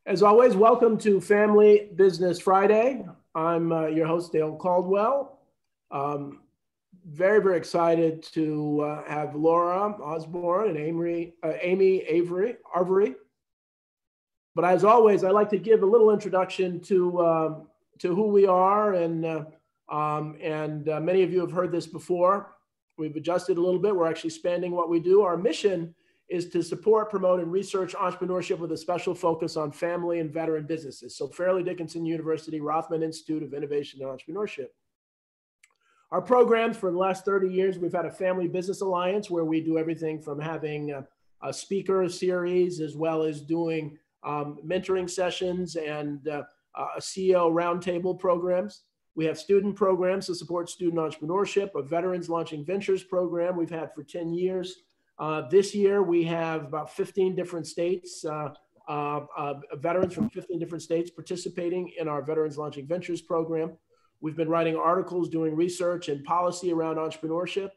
As always, welcome to Family Business Friday. I'm your host, Dale Caldwell. Very excited to have Laura Osborn and Amy Arvary. But as always, I'd like to give a little introduction to who we are, and many of you have heard this before. We've adjusted a little bit. We're actually expanding what we do. Our mission is to support, promote, and research entrepreneurship with a special focus on family and veteran businesses. So Fairleigh Dickinson University, Rothman Institute of Innovation and Entrepreneurship. Our programs for the last 30 years, we've had a Family Business Alliance where we do everything from having a speaker series as well as doing mentoring sessions and a CEO roundtable programs. We have student programs to support student entrepreneurship, a Veterans Launching Ventures program we've had for 10 years. This year, we have about 15 different states, veterans from 15 different states participating in our Veterans Launching Ventures program. We've been writing articles, doing research and policy around entrepreneurship.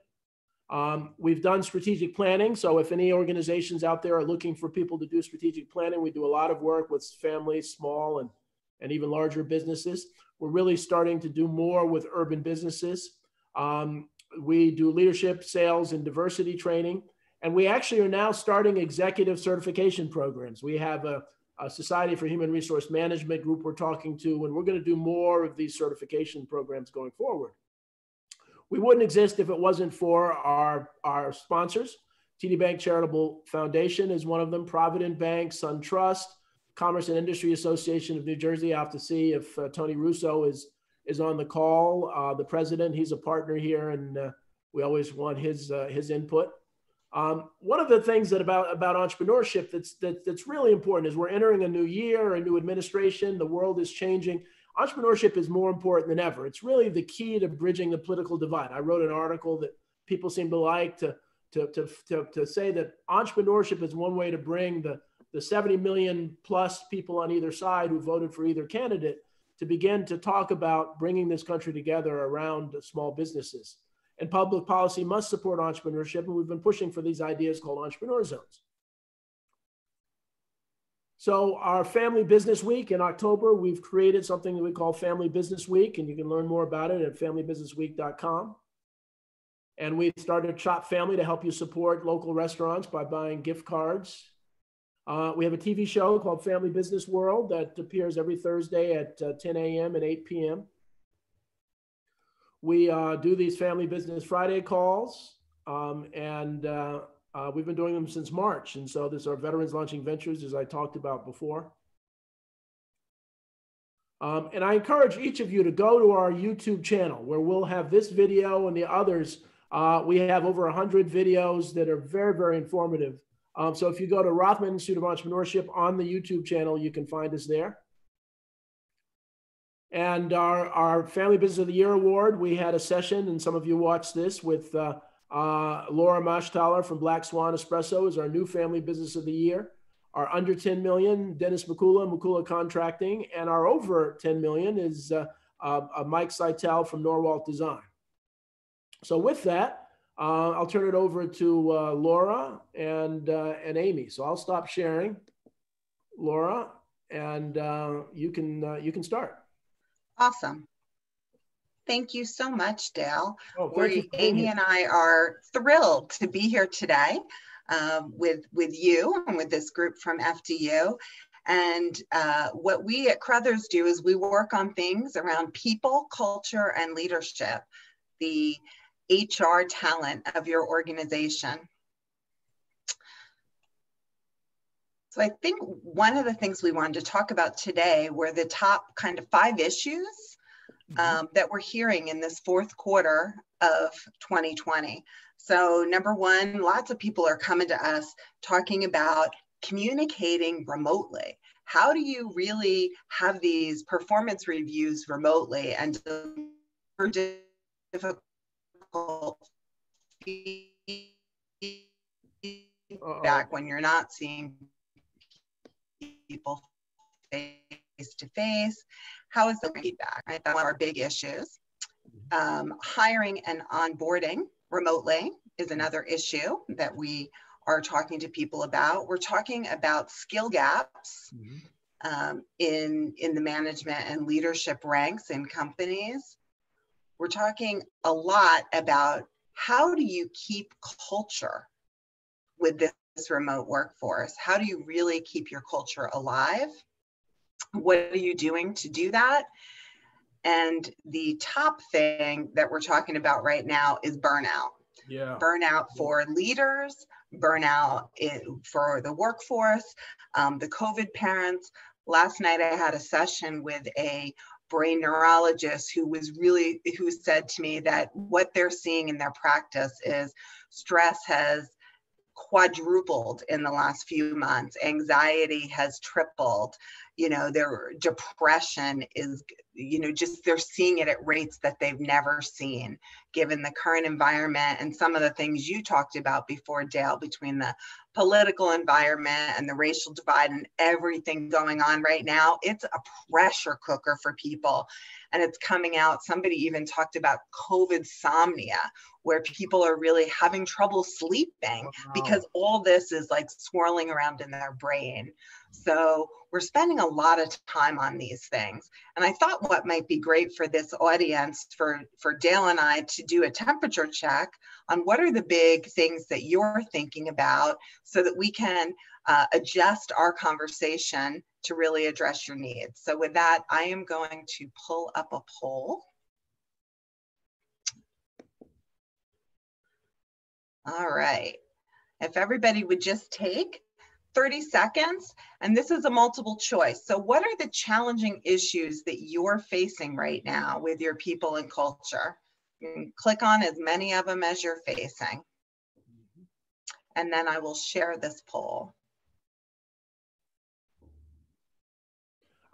We've done strategic planning. So if any organizations out there are looking for people to do strategic planning, we do a lot of work with families, small and even larger businesses. We're really starting to do more with urban businesses. We do leadership, sales, and diversity training. And we actually are now starting executive certification programs. We have a Society for Human Resource Management group we're talking to, and we're going to do more of these certification programs going forward. We wouldn't exist if it wasn't for our sponsors. TD Bank Charitable Foundation is one of them, Provident Bank, SunTrust, Commerce and Industry Association of New Jersey. I have to see if Tony Russo is on the call. The president, he's a partner here, and we always want his input. One of the things about entrepreneurship that's really important is we're entering a new year, a new administration, the world is changing. Entrepreneurship is more important than ever. It's really the key to bridging the political divide. I wrote an article that people seem to like to say that entrepreneurship is one way to bring the 70 million plus people on either side who voted for either candidate to begin to talk about bringing this country together around small businesses. And public policy must support entrepreneurship, and we've been pushing for these ideas called entrepreneur zones. So our Family Business Week in October, we've created something that we call Family Business Week, and you can learn more about it at familybusinessweek.com. And we started Shop Family to help you support local restaurants by buying gift cards. We have a TV show called Family Business World that appears every Thursday at 10 a.m. and 8 p.m. We do these Family Business Friday calls, and we've been doing them since March. And so this is our Veterans Launching Ventures, as I talked about before. And I encourage each of you to go to our YouTube channel where we'll have this video and the others. We have over 100 videos that are very informative. So if you go to Rothman Institute of Entrepreneurship on the YouTube channel, you can find us there. And our Family Business of the Year Award, we had a session, and some of you watched this, with Laura Mashthaler from Black Swan Espresso is our new Family Business of the Year. Our under 10 million, Dennis Makula Contracting, and our over 10 million is Mike Seitel from Norwalt Design. So with that, I'll turn it over to Laura and Amy. So I'll stop sharing, Laura, and you can start. Awesome. Thank you so much, Dale. Amy and I are thrilled to be here today with you and with this group from FDU. And what we at Crothers do is we work on things around people, culture, and leadership, the HR talent of your organization. So I think one of the things we wanted to talk about today were the top kind of 5 issues that we're hearing in this fourth quarter of 2020. So number one, lots of people are coming to us talking about communicating remotely. How do you really have these performance reviews remotely and difficult feedback when you're not seeing people face to face? How is the feedback? Right? That's one of our big issues. Hiring and onboarding remotely is another issue that we are talking to people about. We're talking about skill gaps in the management and leadership ranks in companies. We're talking a lot about how do you keep culture with this remote workforce? How do you really keep your culture alive? What are you doing to do that? And the top thing that we're talking about right now is burnout. Yeah. Burnout for leaders, burnout for the workforce, the COVID parents. Last night I had a session with a brain neurologist who said to me that what they're seeing in their practice is stress has quadrupled in the last few months. Anxiety has tripled. Their depression is, just they're seeing it at rates that they've never seen, given the current environment and some of the things you talked about before, Dale, between the political environment and the racial divide and everything going on right now. It's a pressure cooker for people. And it's coming out. Somebody even talked about COVID-somnia, where people are really having trouble sleeping because all this is like swirling around in their brain. So we're spending a lot of time on these things. And I thought what might be great for this audience, for Dale and I, to do a temperature check on what are the big things that you're thinking about so that we can adjust our conversation to really address your needs. So with that, I am going to pull up a poll. All right. If everybody would just take 30 seconds, and this is a multiple choice. So what are the challenging issues that you're facing right now with your people and culture? You can click on as many of them as you're facing. And then I will share this poll.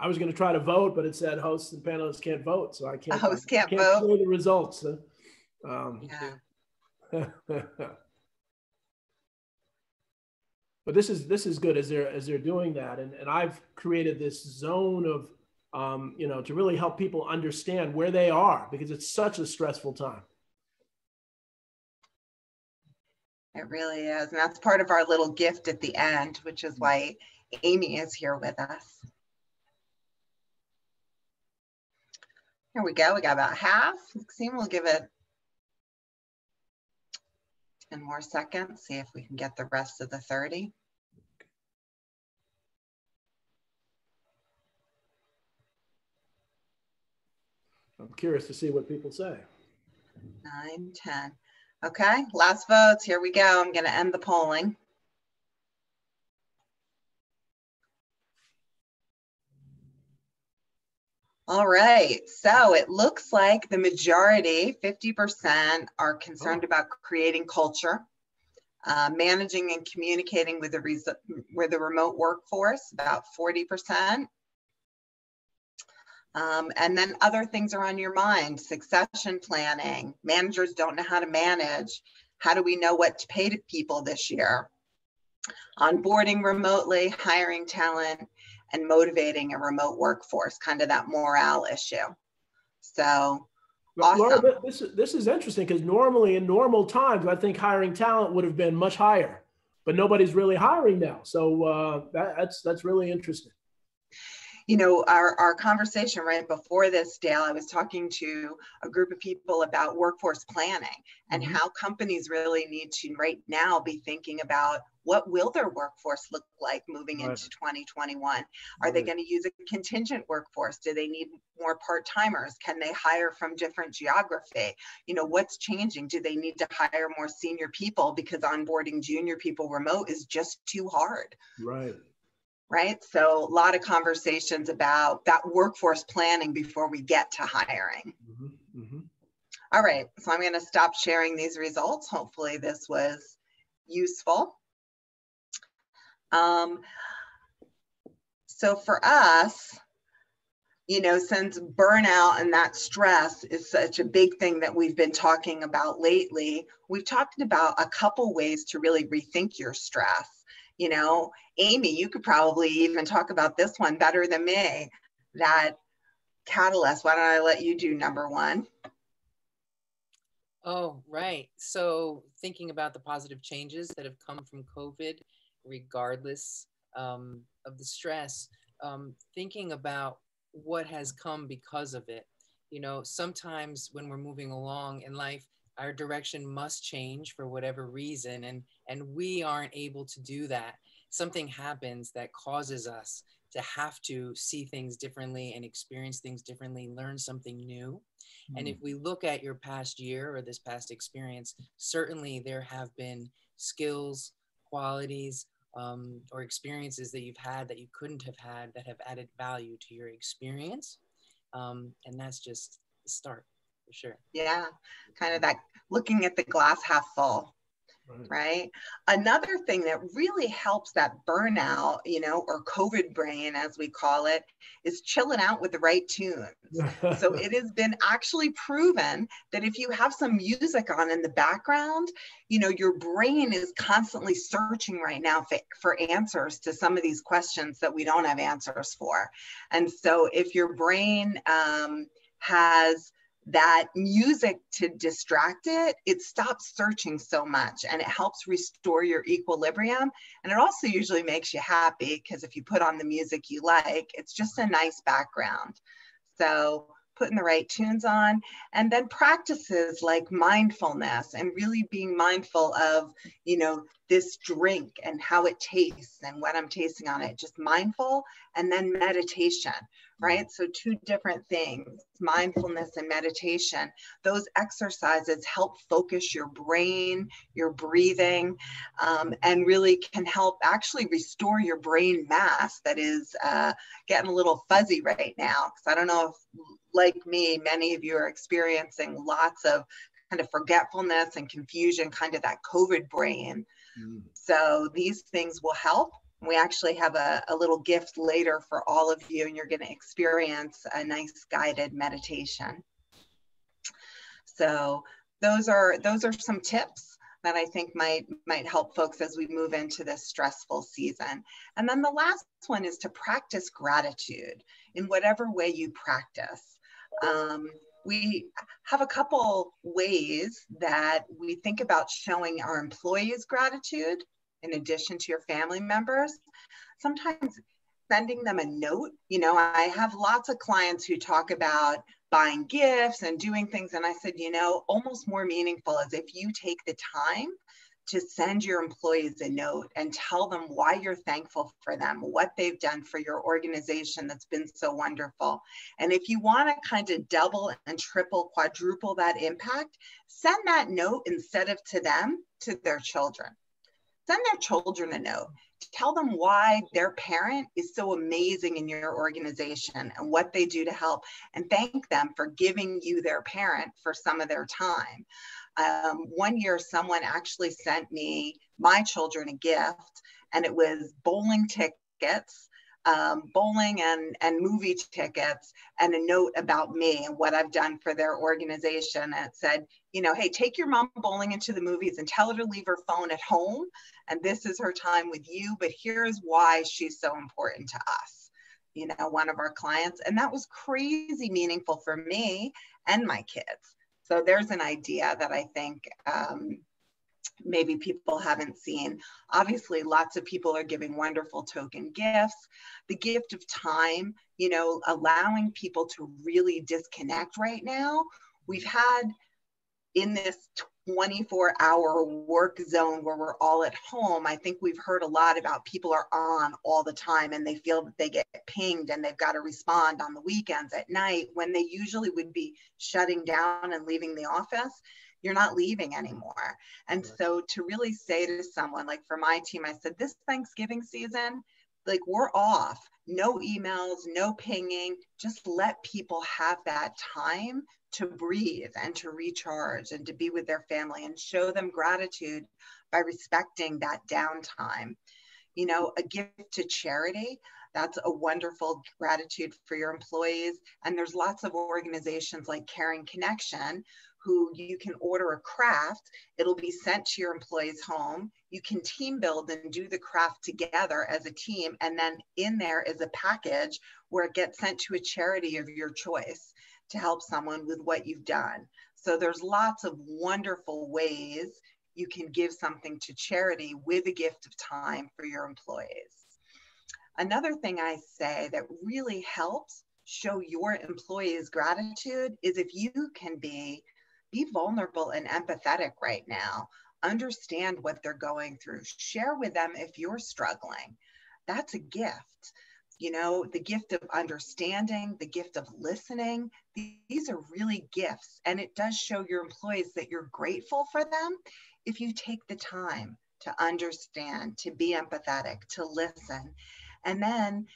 I was going to try to vote, but it said hosts and panelists can't vote, so I can't. Hosts can't vote. Show the results. But this is good as they're doing that, and I've created this zone of to really help people understand where they are, because it's such a stressful time. It really is, and that's part of our little gift at the end, which is why Amy is here with us. Here we go. We got about half. Maxine, we'll give it 10 more seconds, see if we can get the rest of the 30. I'm curious to see what people say. 9, 10. Okay, last votes. Here we go. I'm going to end the polling. All right, so it looks like the majority, 50%, are concerned about creating culture, managing and communicating with the remote workforce, about 40%. And then other things are on your mind: succession planning. Managers don't know how to manage. How do we know what to pay to people this year? Onboarding remotely, hiring talent, and motivating a remote workforce, kind of that morale issue. So awesome. Laura, this is interesting, because normally in normal times, I think hiring talent would have been much higher, but nobody's really hiring now. So that's really interesting. Our conversation right before this, Dale, I was talking to a group of people about workforce planning and how companies really need to right now be thinking about what will their workforce look like moving into 2021. Are they going to use a contingent workforce? Do they need more part-timers? Can they hire from different geography? What's changing? Do they need to hire more senior people because onboarding junior people remote is just too hard? Right? So a lot of conversations about that workforce planning before we get to hiring. All right, so I'm going to stop sharing these results. Hopefully this was useful. So for us, since burnout and that stress is such a big thing that we've been talking about lately, we've talked about a couple ways to really rethink your stress. Amy, you could probably even talk about this one better than me, that catalyst. Why don't I let you do number one? Oh, right. So thinking about the positive changes that have come from COVID, regardless of the stress, thinking about what has come because of it. You know, sometimes when we're moving along in life, our direction must change for whatever reason, and we aren't able to do that. Something happens that causes us to have to see things differently and experience things differently, learn something new. And if we look at your past year or this past experience, certainly there have been skills, qualities, or experiences that you've had that you couldn't have had that have added value to your experience. And that's just the start, for sure. Yeah, kind of that looking at the glass half full. Right. Another thing that really helps that burnout, you know, or COVID brain, as we call it, is chilling out with the right tunes. So it has been actually proven that if you have some music on in the background, you know, your brain is constantly searching right now for answers to some of these questions that we don't have answers for. And so if your brain has that music to distract it, it stops searching so much and it helps restore your equilibrium. And it also usually makes you happy because if you put on the music you like, it's just a nice background. So putting the right tunes on, and then practices like mindfulness and really being mindful of, you know, this drink and how it tastes and what I'm tasting on it, just mindful, and then meditation, right? So two different things, mindfulness and meditation. Those exercises help focus your brain, your breathing, and really can help actually restore your brain mass that is getting a little fuzzy right now. Because I don't know if, like me, many of you are experiencing lots of kind of forgetfulness and confusion, kind of that COVID brain. So these things will help. We actually have a little gift later for all of you, and you're going to experience a nice guided meditation. So those are some tips that I think might help folks as we move into this stressful season. And then the last one is to practice gratitude in whatever way you practice. We have a couple ways that we think about showing our employees gratitude in addition to your family members. Sometimes sending them a note. You know, I have lots of clients who talk about buying gifts and doing things. And I said, you know, almost more meaningful is if you take the time to send your employees a note and tell them why you're thankful for them, what they've done for your organization that's been so wonderful. And if you want to kind of double and triple, quadruple that impact, send that note instead of to them, to their children. Send their children a note. Tell them why their parent is so amazing in your organization and what they do to help, and thank them for giving you their parent for some of their time. One year, someone actually sent me, my children, a gift, and it was bowling tickets, bowling and movie tickets, and a note about me and what I've done for their organization. And it said, you know, hey, take your mom bowling into the movies and tell her to leave her phone at home. And this is her time with you, but here's why she's so important to us. You know, one of our clients, and that was crazy meaningful for me and my kids. So there's an idea that I think maybe people haven't seen. Obviously, lots of people are giving wonderful token gifts. The gift of time, you know, allowing people to really disconnect right now. We've had in this 24-hour work zone where we're all at home, I think we've heard a lot about people are on all the time and they feel that they get pinged and they've got to respond on the weekends at night when they usually would be shutting down and leaving the office. You're not leaving anymore. And so to really say to someone, like for my team, I said, this Thanksgiving season, like we're off, no emails, no pinging, just let people have that time to breathe and to recharge and to be with their family and show them gratitude by respecting that downtime. You know, a gift to charity, that's a wonderful gratitude for your employees. And there's lots of organizations like Caring Connection who you can order a craft, it'll be sent to your employee's home. You can team build and do the craft together as a team. And then in there is a package where it gets sent to a charity of your choice to help someone with what you've done. So there's lots of wonderful ways you can give something to charity with a gift of time for your employees. Another thing I say that really helps show your employees gratitude is if you can be vulnerable and empathetic right now, understand what they're going through, share with them if you're struggling. That's a gift. You know, the gift of understanding, the gift of listening, these are really gifts. And it does show your employees that you're grateful for them if you take the time to understand, to be empathetic, to listen. And then,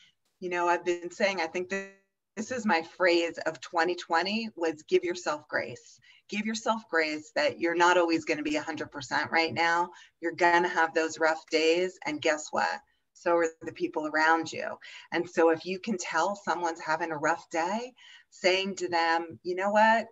you know, I've been saying, I think this is my phrase of 2020 was give yourself grace. Give yourself grace that you're not always going to be 100% right now. You're going to have those rough days. And guess what? So are the people around you. And so if you can tell someone's having a rough day, saying to them, you know what?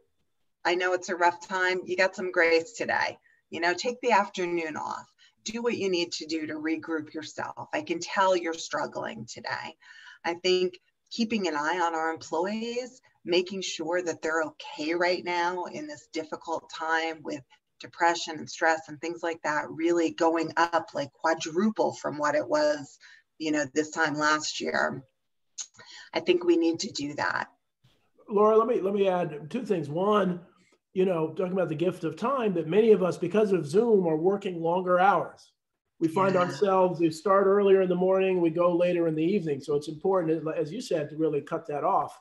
I know it's a rough time. You got some grace today. You know, take the afternoon off. Do what you need to do to regroup yourself. I can tell you're struggling today. I think keeping an eye on our employees, making sure that they're okay right now in this difficult time with depression and stress and things like that, really going up like quadruple from what it was, you know, this time last year. I think we need to do that. Laura, let me add two things. One, you know, talking about the gift of time, that many of us, because of Zoom, are working longer hours. We find ourselves, we start earlier in the morning, we go later in the evening. So it's important, as you said, to really cut that off.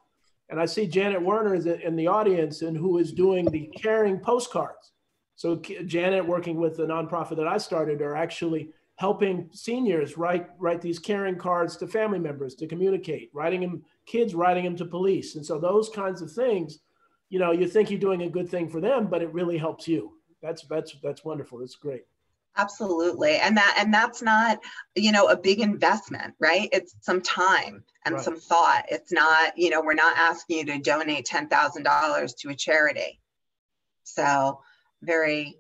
And I see Janet Werner is in the audience and who is doing the caring postcards. So Janet, working with the nonprofit that I started, are actually helping seniors write these caring cards to family members to communicate, kids writing them to police. And so those kinds of things, you know, you think you're doing a good thing for them, but it really helps you. That's wonderful. That's great. Absolutely. And that's not, you know, a big investment, right? It's some time and some thought. It's not, you know, we're not asking you to donate $10,000 to a charity. So very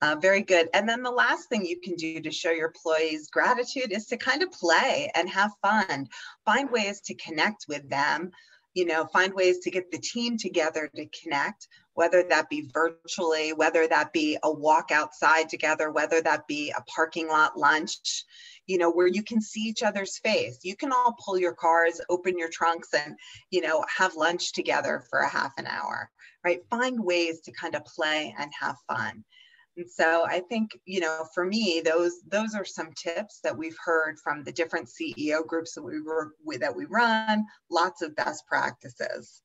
good. And then the last thing you can do to show your employees gratitude is to kind of play and have fun. Find ways to connect with them, you know, find ways to get the team together to connect, whether that be virtually, whether that be a walk outside together, whether that be a parking lot lunch, you know, where you can see each other's face. You can all pull your cars, open your trunks, and, you know, have lunch together for a half an hour, right? Find ways to kind of play and have fun. And so I think, you know, for me, those are some tips that we've heard from the different CEO groups that we run, lots of best practices.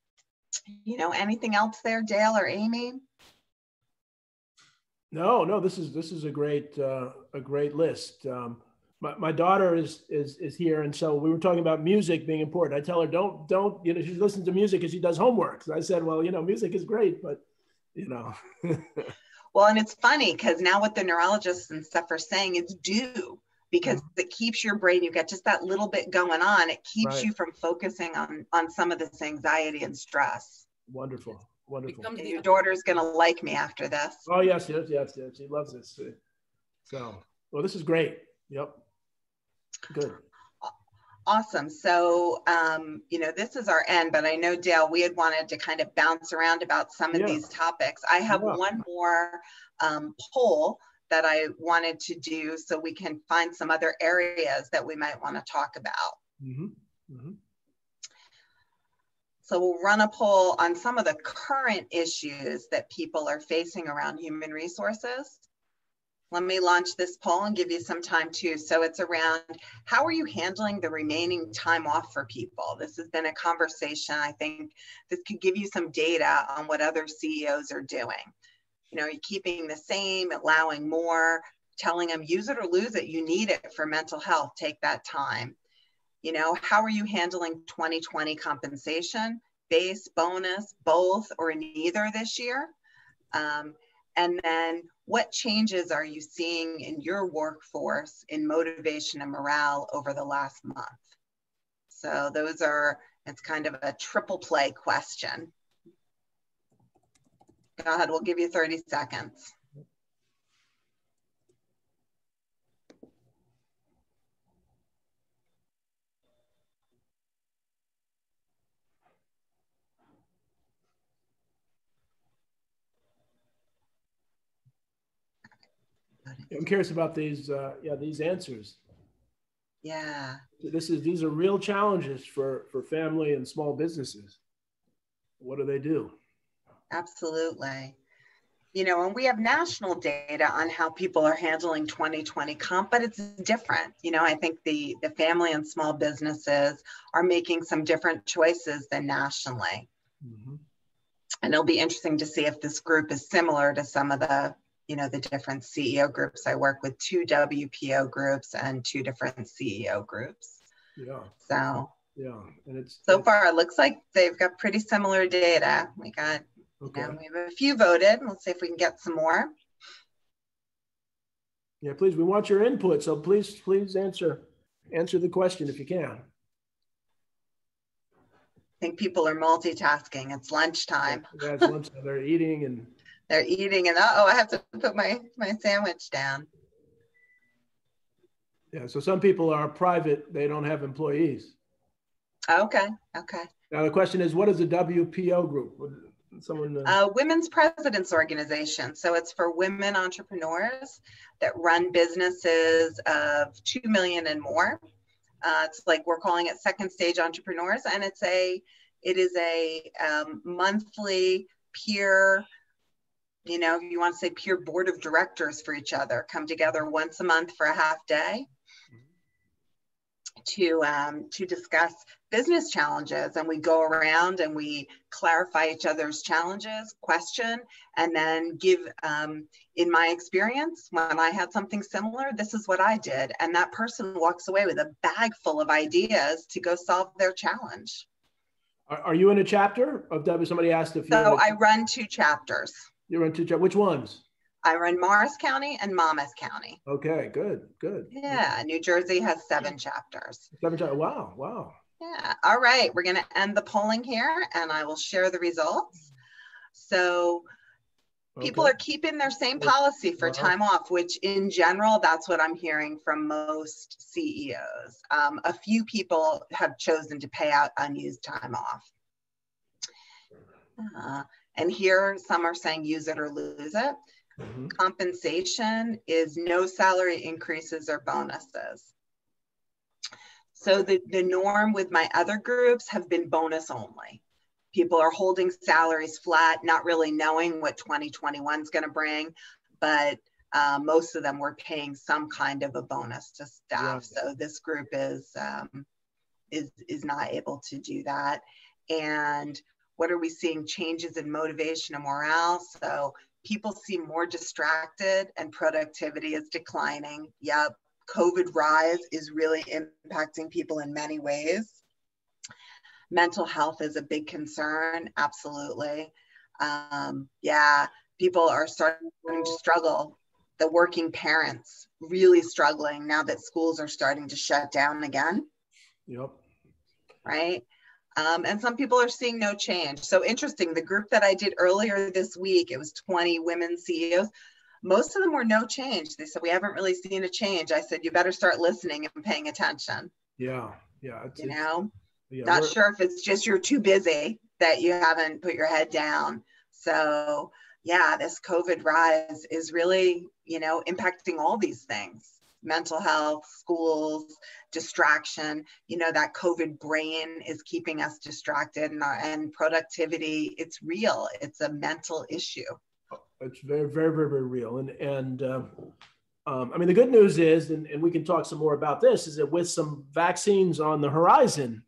You know, anything else there, Dale or Amy? No, this is a great list. My daughter is here, and so we were talking about music being important. I tell her don't you know, she listens to music as she does homework. So I said, well, you know, music is great, but you know. Well, and it's funny because now what the neurologists and stuff are saying is do, because it keeps your brain, you get just that little bit going on. It keeps you from focusing on some of this anxiety and stress. Wonderful. And your daughter's going to like me after this. Oh, yes. She loves this. So, well, this is great. Yep. Good. Awesome. So, you know, this is our end, but I know, Dale, we had wanted to kind of bounce around about some of these topics. I have one more poll that I wanted to do so we can find some other areas that we might want to talk about. So we'll run a poll on some of the current issues that people are facing around human resources. Let me launch this poll and give you some time too. So it's around, how are you handling the remaining time off for people? This has been a conversation. I think this could give you some data on what other CEOs are doing. You know, are you keeping the same, allowing more, telling them use it or lose it? You need it for mental health. Take that time. You know, how are you handling 2020 compensation, base, bonus, both, or neither this year? And then what changes are you seeing in your workforce in motivation and morale over the last month? So those are, it's kind of a triple play question. Go ahead, we'll give you 30 seconds. I'm curious about these answers. Yeah. These are real challenges for family and small businesses. What do they do? Absolutely. You know, and we have national data on how people are handling 2020 comp, but it's different. You know, I think the family and small businesses are making some different choices than nationally. Mm-hmm. And it'll be interesting to see if this group is similar to some of the, you know, the different CEO groups. I work with 2 WPO groups and 2 different CEO groups. Yeah. So yeah, and it's so far it looks like they've got pretty similar data. We got, okay. you know, we have a few voted. Let's see if we can get some more. Yeah, please. We want your input, so please answer the question if you can. I think people are multitasking. It's lunchtime. Yeah, it's lunchtime. They're eating and oh, I have to put my sandwich down. yeah. So some people are private; they don't have employees. Okay. Now the question is, what is a WPO group? Someone. Women's Presidents Organization. So it's for women entrepreneurs that run businesses of 2 million and more. It's like we're calling it second stage entrepreneurs, and it is a monthly peer, you know, if you want to say peer board of directors for each other, come together once a month for a half day to discuss business challenges, and we go around and we clarify each other's challenges, question, and then give, in my experience, when I had something similar, this is what I did. And that person walks away with a bag full of ideas to go solve their challenge. Are you in a chapter of W? Somebody asked if you. So I run 2 chapters. You run 2 chapters. Which ones? I run Morris County and Monmouth County. Okay, good. Yeah, New Jersey has 7 chapters. 7 chapters. Wow. Yeah. All right. We're going to end the polling here, and I will share the results. So people are keeping their same policy for time off, which in general, that's what I'm hearing from most CEOs. A few people have chosen to pay out unused time off. And here, some are saying use it or lose it. Mm-hmm. Compensation is no salary increases or bonuses. So the norm with my other groups have been bonus only. People are holding salaries flat, not really knowing what 2021 is going to bring, but most of them were paying some kind of a bonus to staff. Yeah. So this group is not able to do that. And what are we seeing? Changes in motivation and morale. So people seem more distracted and productivity is declining. Yep. COVID rise is really impacting people in many ways. Mental health is a big concern. Absolutely. Yeah, people are starting to struggle. The working parents really struggling now that schools are starting to shut down again. Yep. Right. And some people are seeing no change. So interesting. The group that I did earlier this week, it was 20 women CEOs. Most of them were no change. They said, we haven't really seen a change. I said, you better start listening and paying attention. Yeah. Not sure if it's just you're too busy that you haven't put your head down. So yeah, this COVID rise is really, impacting all these things. Mental health, schools, distraction, that COVID brain is keeping us distracted, and productivity, it's real. It's a mental issue. It's very, very, very, very real. And I mean, the good news is, and we can talk some more about this, is that with some vaccines on the horizon,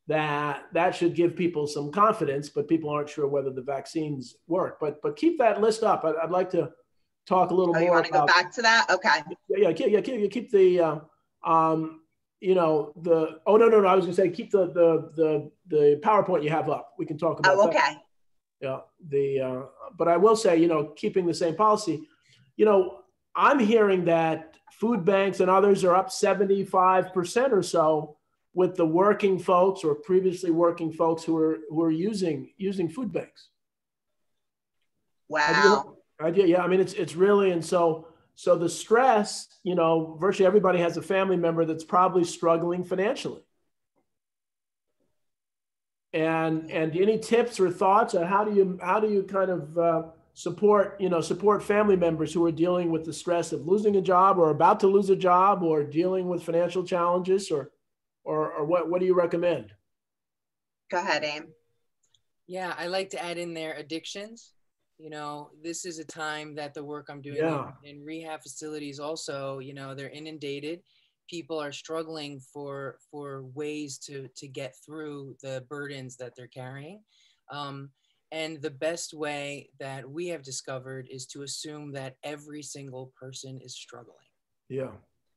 that should give people some confidence, but people aren't sure whether the vaccines work. But keep that list up. I'd like to talk a little more. You want to go back to that? Okay. Yeah. You keep the oh no. I was gonna say keep the PowerPoint you have up. We can talk about that. Okay. Yeah. But I will say, keeping the same policy, I'm hearing that food banks and others are up 75% or so with the working folks or previously working folks who are using food banks. Wow. Yeah. I mean, it's really, and so the stress, virtually everybody has a family member that's probably struggling financially. And any tips or thoughts on how do you kind of support, support family members who are dealing with the stress of losing a job or about to lose a job or dealing with financial challenges, or what do you recommend? Go ahead, Aim. Yeah, I like to add in there addictions. This is a time that the work I'm doing in rehab facilities also, they're inundated. People are struggling for ways to get through the burdens that they're carrying. And the best way that we have discovered is to assume that every single person is struggling. Yeah.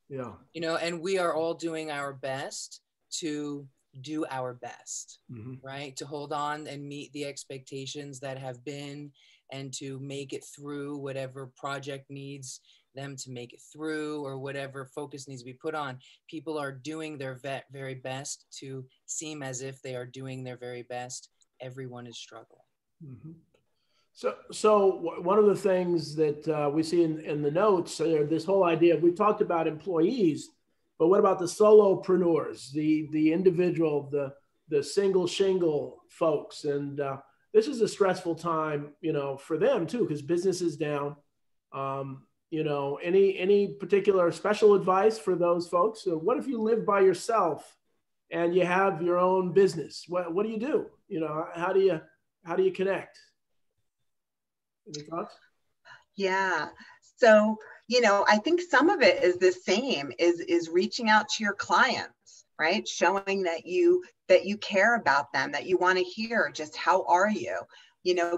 Yeah. And we are all doing our best to do our best, right? To hold on and meet the expectations that have been, and to make it through whatever project needs them to make it through, or whatever focus needs to be put on. People are doing their very best to seem as if they are doing their very best. Everyone is struggling. So one of the things that we see in the notes, this whole idea, we talked about employees, but what about the solopreneurs, the individual, the single shingle folks? And this is a stressful time, for them too, because business is down. Any particular special advice for those folks? So what if you live by yourself and you have your own business? What do you do? How do you connect? Any thoughts? Yeah. So, I think some of it is the same, is reaching out to your clients, right? Showing that you care about them, that you want to hear just how are you?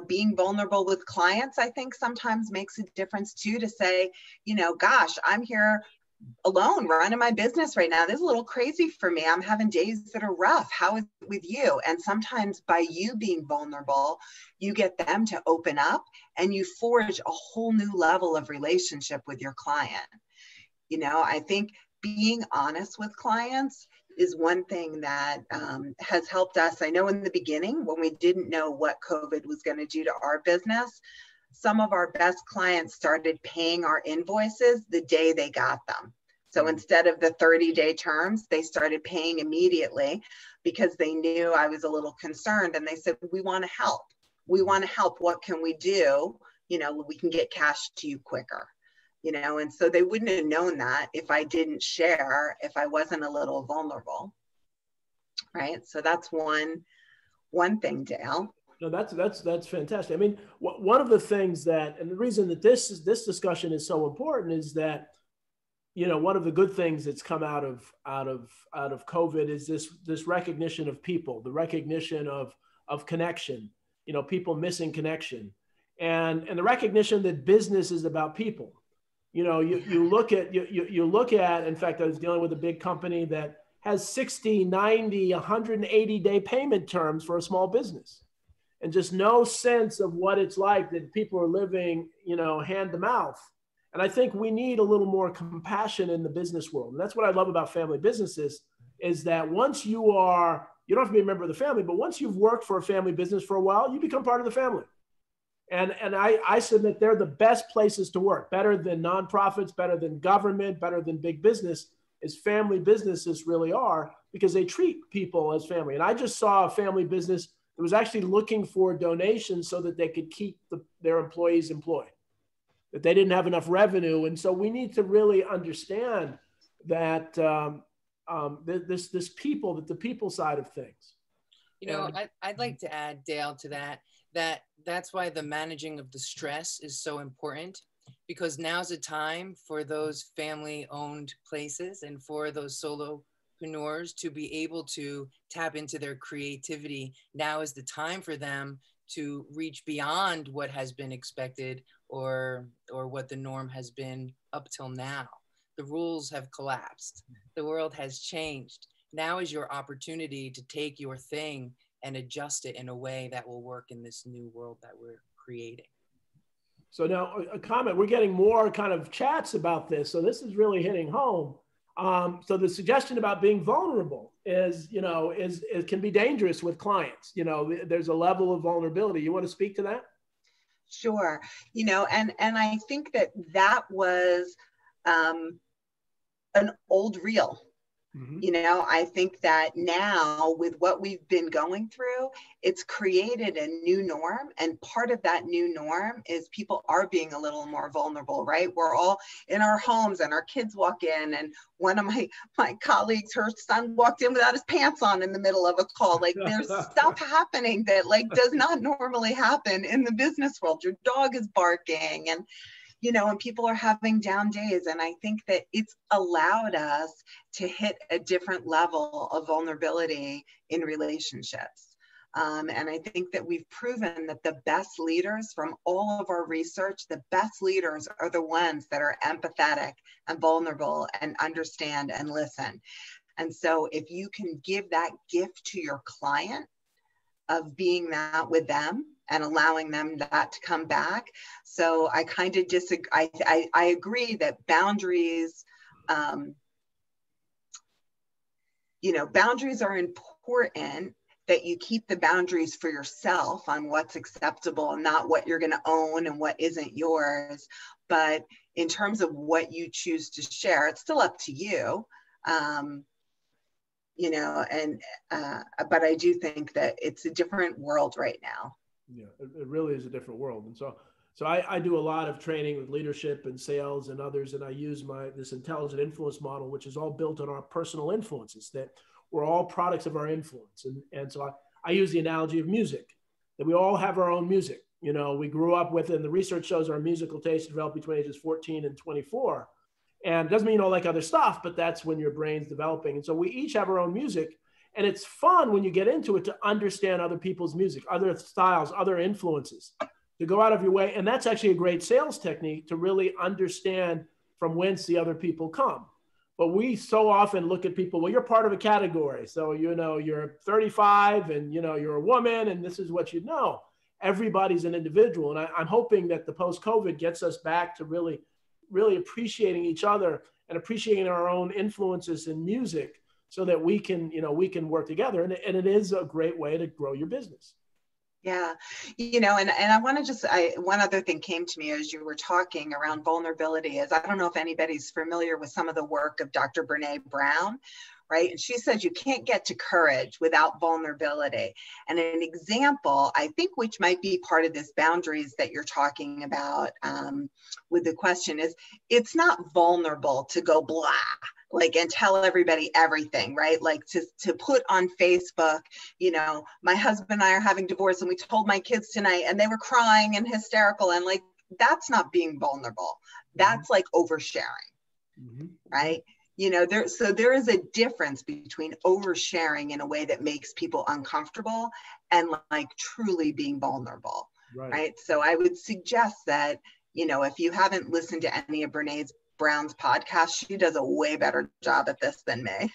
Being vulnerable with clients, I think sometimes makes a difference too, to say, gosh, I'm here alone running my business right now. This is a little crazy for me. I'm having days that are rough. How is it with you? And sometimes by you being vulnerable, you get them to open up and you forge a whole new level of relationship with your client. I think being honest with clients is one thing that has helped us. I know in the beginning, when we didn't know what COVID was going to do to our business, some of our best clients started paying our invoices the day they got them. So instead of the 30-day terms, they started paying immediately because they knew I was a little concerned. And they said, we want to help. We want to help. What can we do? We can get cash to you quicker. And so they wouldn't have known that if I didn't share, if I wasn't a little vulnerable. Right. So that's one thing, Dale. No, that's fantastic. I mean, one of the things that, and the reason that this discussion is so important is that, one of the good things that's come out of COVID is this recognition of people, the recognition of connection, people missing connection, and the recognition that business is about people. You look at, in fact, I was dealing with a big company that has 60, 90, 180-day payment terms for a small business. And just no sense of what it's like that people are living, hand to mouth. And I think we need a little more compassion in the business world. And that's what I love about family businesses, is that once you don't have to be a member of the family, but once you've worked for a family business for a while, you become part of the family. And I submit they're the best places to work, better than nonprofits, better than government, better than big business, as family businesses really are, because they treat people as family. And I just saw a family business that was actually looking for donations so that they could keep their employees employed, that they didn't have enough revenue. And so we need to really understand that this people, that the people side of things. I'd like to add, Dale, to that's why the managing of the stress is so important, because now's the time for those family-owned places and for those solopreneurs to be able to tap into their creativity. Now is the time for them to reach beyond what has been expected or what the norm has been up till now. The rules have collapsed. The world has changed. Now is your opportunity to take your thing and adjust it in a way that will work in this new world that we're creating. So now a comment, we're getting more kind of chats about this. So this is really hitting home. So the suggestion about being vulnerable is, it can be dangerous with clients. There's a level of vulnerability. You want to speak to that? Sure. And I think that was an old reel. You know, I think that now with what we've been going through, it's created a new norm. And part of that new norm is people are being a little more vulnerable, right? We're all in our homes and our kids walk in. And one of my colleagues, her son walked in without his pants on in the middle of a call. Like there's stuff happening that like does not normally happen in the business world. Your dog is barking and you know, and people are having down days. And I think that it's allowed us to hit a different level of vulnerability in relationships. And I think that we've proven that the best leaders from all of our research, the best leaders are the ones that are empathetic and vulnerable and understand and listen. And so if you can give that gift to your client of being that with them, and allowing them that to come back. So I kind of disagree. I agree that boundaries, you know, boundaries are important, that you keep the boundaries for yourself on what's acceptable and not what you're going to own and what isn't yours. But in terms of what you choose to share, it's still up to you. You know, and but I do think that it's a different world right now. Yeah, it really is a different world. And so I do a lot of training with leadership and sales and others, and I use this intelligent influence model, which is all built on our personal influences, that we're all products of our influence. And so I use the analogy of music, that we all have our own music. You know, we grew up with, and the research shows our musical taste developed between ages 14 and 24. And it doesn't mean you don't like other stuff, but that's when your brain's developing. And so we each have our own music. And it's fun when you get into it to understand other people's music, other styles, other influences, to go out of your way. And that's actually a great sales technique, to really understand from whence the other people come. But we so often look at people, well, you're part of a category. So, you know, you're 35 and, you know, you're a woman and this is what you know. Everybody's an individual. And I'm hoping that the post-COVID gets us back to really, really appreciating each other and appreciating our own influences in music, so that we can, you know, we can work together. And it is a great way to grow your business. Yeah. You know, and I want to just, one other thing came to me as you were talking around vulnerability is, I don't know if anybody's familiar with some of the work of Dr. Brene Brown, right? And she says you can't get to courage without vulnerability. And an example, I think, which might be part of this boundaries that you're talking about with the question is, it's not vulnerable to go blah, like, and tell everybody everything, right? Like to put on Facebook, you know, my husband and I are having divorce and we told my kids tonight and they were crying and hysterical, and like, that's not being vulnerable. That's like oversharing, right? You know, there is a difference between oversharing in a way that makes people uncomfortable and like truly being vulnerable, right? So I would suggest that, you know, if you haven't listened to any of Brene Brown's podcast, she does a way better job at this than me.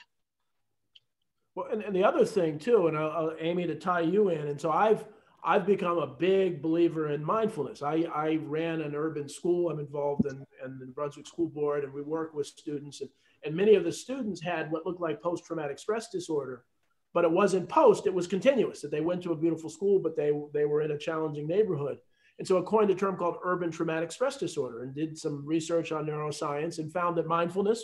Well, and the other thing too, and I'll Amy, to tie you in, and so I've become a big believer in mindfulness. I ran an urban school. I'm involved in the Brunswick School Board, and we work with students, and many of the students had what looked like post-traumatic stress disorder, but it wasn't post, it was continuous, that they went to a beautiful school, but they were in a challenging neighborhood. And so I coined a term called urban traumatic stress disorder, and did some research on neuroscience and found that mindfulness,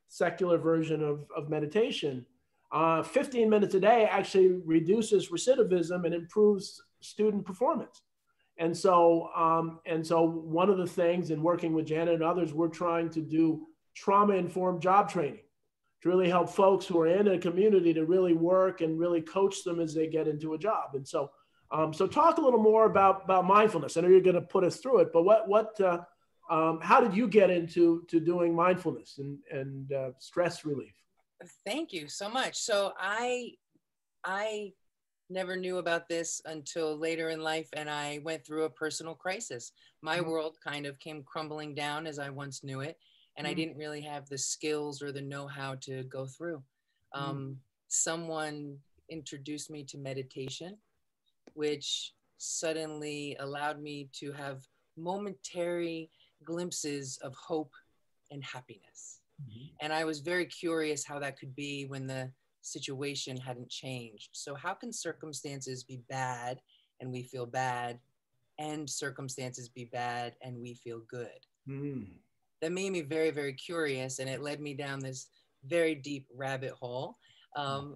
secular version of meditation, 15 minutes a day actually reduces recidivism and improves student performance. And so one of the things in working with Janet and others, we're trying to do trauma-informed job training to really help folks who are in a community to really work and really coach them as they get into a job. And so talk a little more about mindfulness. I know you're going to put us through it, but how did you get into doing mindfulness and stress relief? Thank you so much. So I never knew about this until later in life, and I went through a personal crisis. My world kind of came crumbling down as I once knew it, and I didn't really have the skills or the know-how to go through. Someone introduced me to meditation, which suddenly allowed me to have momentary glimpses of hope and happiness. And I was very curious how that could be when the situation hadn't changed. So how can circumstances be bad and we feel bad, and circumstances be bad and we feel good? That made me very, very curious, and it led me down this very deep rabbit hole,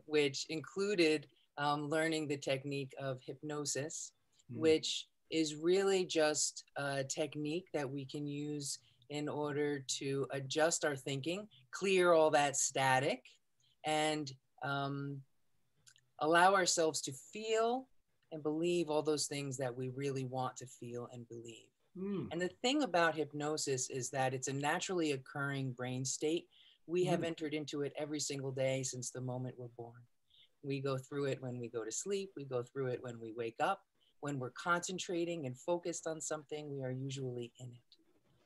which included learning the technique of hypnosis, which is really just a technique that we can use in order to adjust our thinking, clear all that static, and allow ourselves to feel and believe all those things that we really want to feel and believe. And the thing about hypnosis is that it's a naturally occurring brain state. We have entered into it every single day since the moment we're born. We go through it when we go to sleep. We go through it when we wake up. When we're concentrating and focused on something, we are usually in it.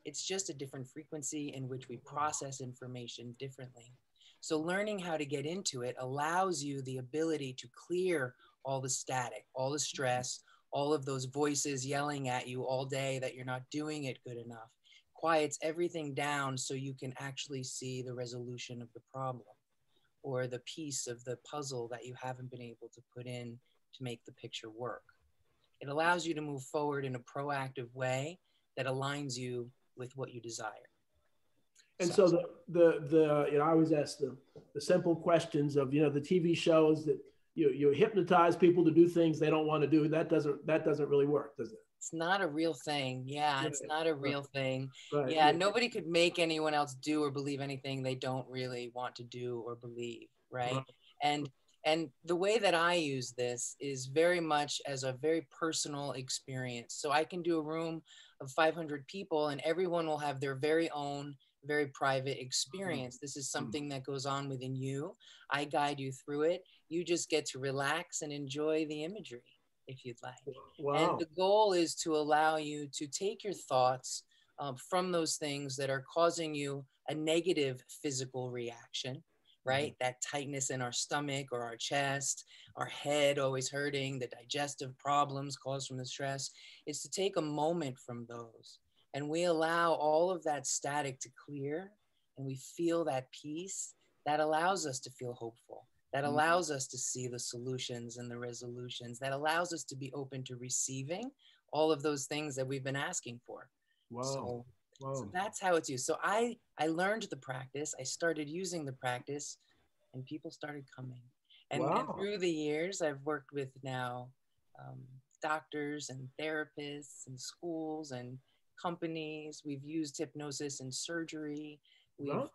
It's just a different frequency in which we process information differently. So learning how to get into it allows you the ability to clear all the static, all the stress, all of those voices yelling at you all day that you're not doing it good enough. Quiets everything down so you can actually see the resolution of the problem or the piece of the puzzle that you haven't been able to put in to make the picture work. It allows you to move forward in a proactive way that aligns you with what you desire. And so the you know, I always ask the simple questions of, you know, the TV shows that you hypnotize people to do things they don't want to do. That doesn't really work, does it? It's not a real thing. Yeah, it's not a real thing. Right. Yeah, nobody could make anyone else do or believe anything they don't really want to do or believe, right? And the way that I use this is very much as a very personal experience. So I can do a room of 500 people and everyone will have their very own, very private experience. This is something that goes on within you. I guide you through it. You just get to relax and enjoy the imagery if you'd like. Wow. And the goal is to allow you to take your thoughts from those things that are causing you a negative physical reaction, right? That tightness in our stomach or our chest, our head always hurting, the digestive problems caused from the stress, is to take a moment from those. And we allow all of that static to clear and we feel that peace that allows us to feel hopeful, that allows us to see the solutions and the resolutions, that allows us to be open to receiving all of those things that we've been asking for. Wow. So that's how it's used. So I learned the practice, I started using the practice and people started coming. And through the years, I've worked with now doctors and therapists and schools and companies. We've used hypnosis in surgery. We've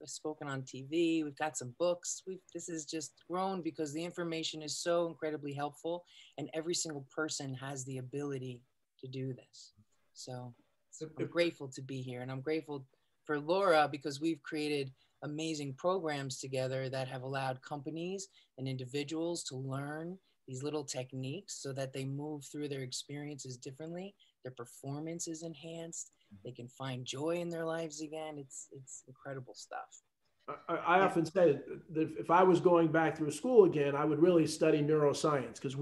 spoken on TV. We've got some books. This has just grown because the information is so incredibly helpful and every single person has the ability to do this. So I'm grateful to be here and I'm grateful for Laura because we've created amazing programs together that have allowed companies and individuals to learn these little techniques so that they move through their experiences differently. Their performance is enhanced. They can find joy in their lives again. It's incredible stuff. I often say that if I was going back through school again, I would really study neuroscience because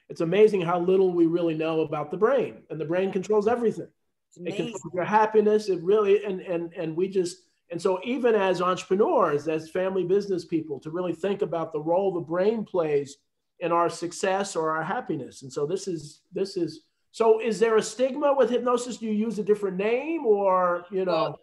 it's amazing how little we really know about the brain, and the brain controls everything. It controls your happiness. It really, and so even as entrepreneurs, as family business people, to really think about the role the brain plays in our success or our happiness. And so so is there a stigma with hypnosis? Do you use a different name or, Well,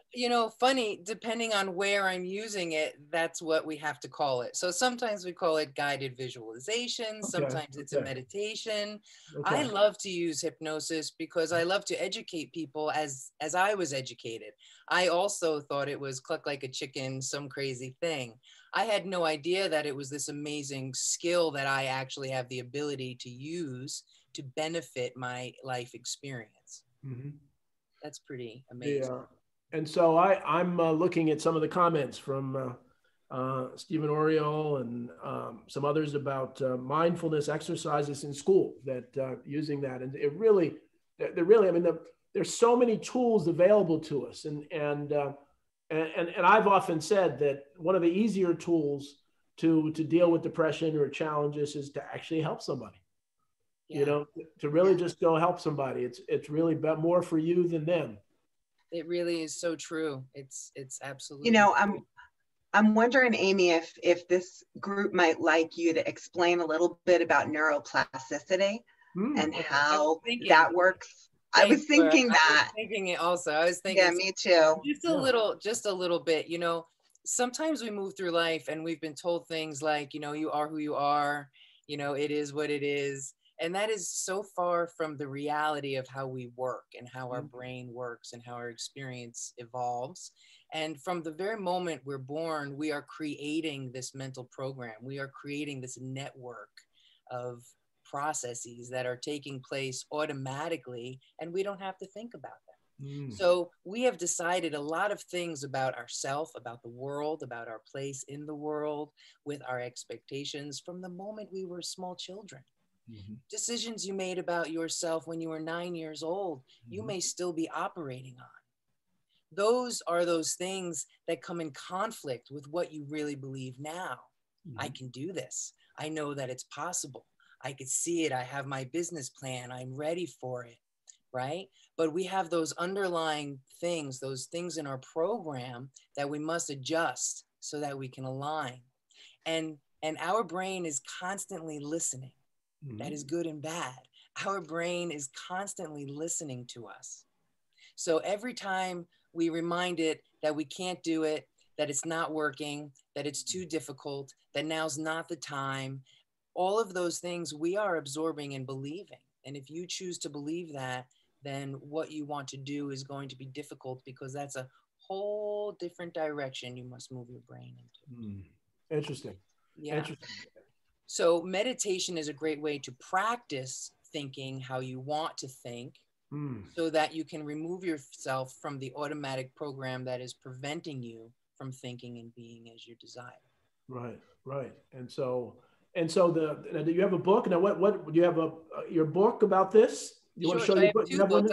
funny, depending on where I'm using it, that's what we have to call it. So sometimes we call it guided visualization. Sometimes it's a meditation. I love to use hypnosis because I love to educate people as I was educated. I also thought it was cluck like a chicken, some crazy thing. I had no idea that it was this amazing skill that I actually have the ability to use to benefit my life experience. That's pretty amazing. Yeah. And so I'm looking at some of the comments from Stephen Oriole and some others about mindfulness exercises in school that using that. And there's so many tools available to us. And I've often said that one of the easier tools to deal with depression or challenges is to actually help somebody. To really just go help somebody. It's really more for you than them. It really is so true. It's absolutely. I'm wondering, Amy, if this group might like you to explain a little bit about neuroplasticity and how that works. I was thinking that. I was thinking it also. I was thinking. Yeah, me too. Just a little bit. sometimes we move through life and we've been told things like, you know, you are who you are, you know, it is what it is. And that is so far from the reality of how we work and how our brain works and how our experience evolves. And from the very moment we're born, we are creating this mental program. We are creating this network of processes that are taking place automatically, and we don't have to think about them. So we have decided a lot of things about ourselves, about the world, about our place in the world, with our expectations from the moment we were small children. Decisions you made about yourself when you were 9 years old, you may still be operating on. Those are those things that come in conflict with what you really believe now. I can do this. I know that it's possible. I could see it. I have my business plan. I'm ready for it. Right? But we have those underlying things, those things in our program that we must adjust so that we can align. And our brain is constantly listening. That is good and bad. Our brain is constantly listening to us. So every time we remind it that we can't do it, that it's not working, that it's too difficult, that now's not the time, all of those things we are absorbing and believing. And if you choose to believe that, then what you want to do is going to be difficult, because that's a whole different direction you must move your brain into. Interesting. Yeah. Interesting. So meditation is a great way to practice thinking how you want to think, so that you can remove yourself from the automatic program that is preventing you from thinking and being as you desire. Right, right. And so do you have a book? Now, what do you have your book about this? You want to show so your I book? have two books.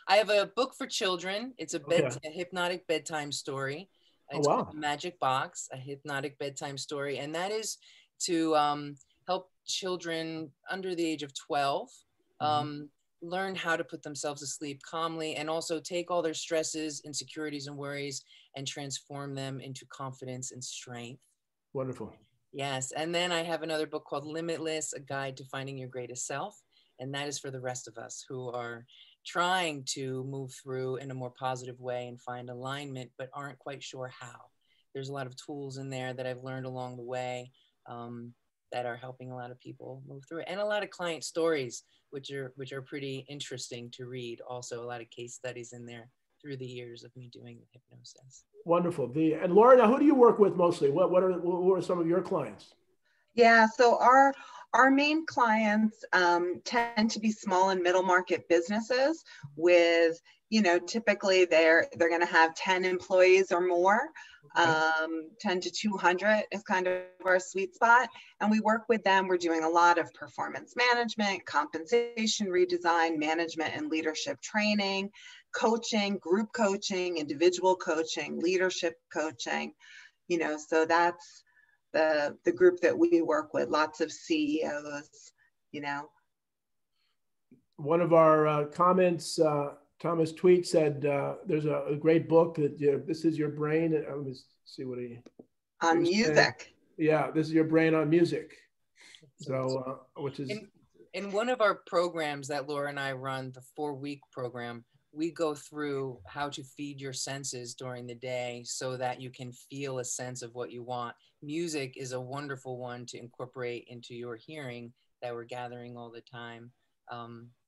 I have a book for children. It's a hypnotic bedtime story. It's called The Magic Box, a hypnotic bedtime story. And that is to help children under the age of 12 learn how to put themselves to sleep calmly, and also take all their stresses, insecurities, and worries and transform them into confidence and strength. Wonderful. Yes. And then I have another book called Limitless, a guide to finding your greatest self. And that is for the rest of us who are trying to move through in a more positive way and find alignment, but aren't quite sure how. There's a lot of tools in there that I've learned along the way that are helping a lot of people move through it. And a lot of client stories, which are pretty interesting to read. Also, a lot of case studies in there through the years of me doing the hypnosis. Wonderful. And Laura, now who do you work with mostly? What are some of your clients? Yeah, so our main clients tend to be small and middle market businesses with, you know, typically they're going to have 10 employees or more. 10 to 200 is kind of our sweet spot. And we work with them. We're doing a lot of performance management, compensation redesign, management and leadership training, coaching, group coaching, individual coaching, leadership coaching, you know, so that's the group that we work with, lots of CEOs, you know. One of our comments, Thomas Tweet said, there's a great book that this is your brain. Let me see what he on music. Saying. Yeah, this is your brain on music. So, which is in one of our programs that Laura and I run, the 4-week program, we go through how to feed your senses during the day so that you can feel a sense of what you want. Music is a wonderful one to incorporate into your hearing that we're gathering all the time.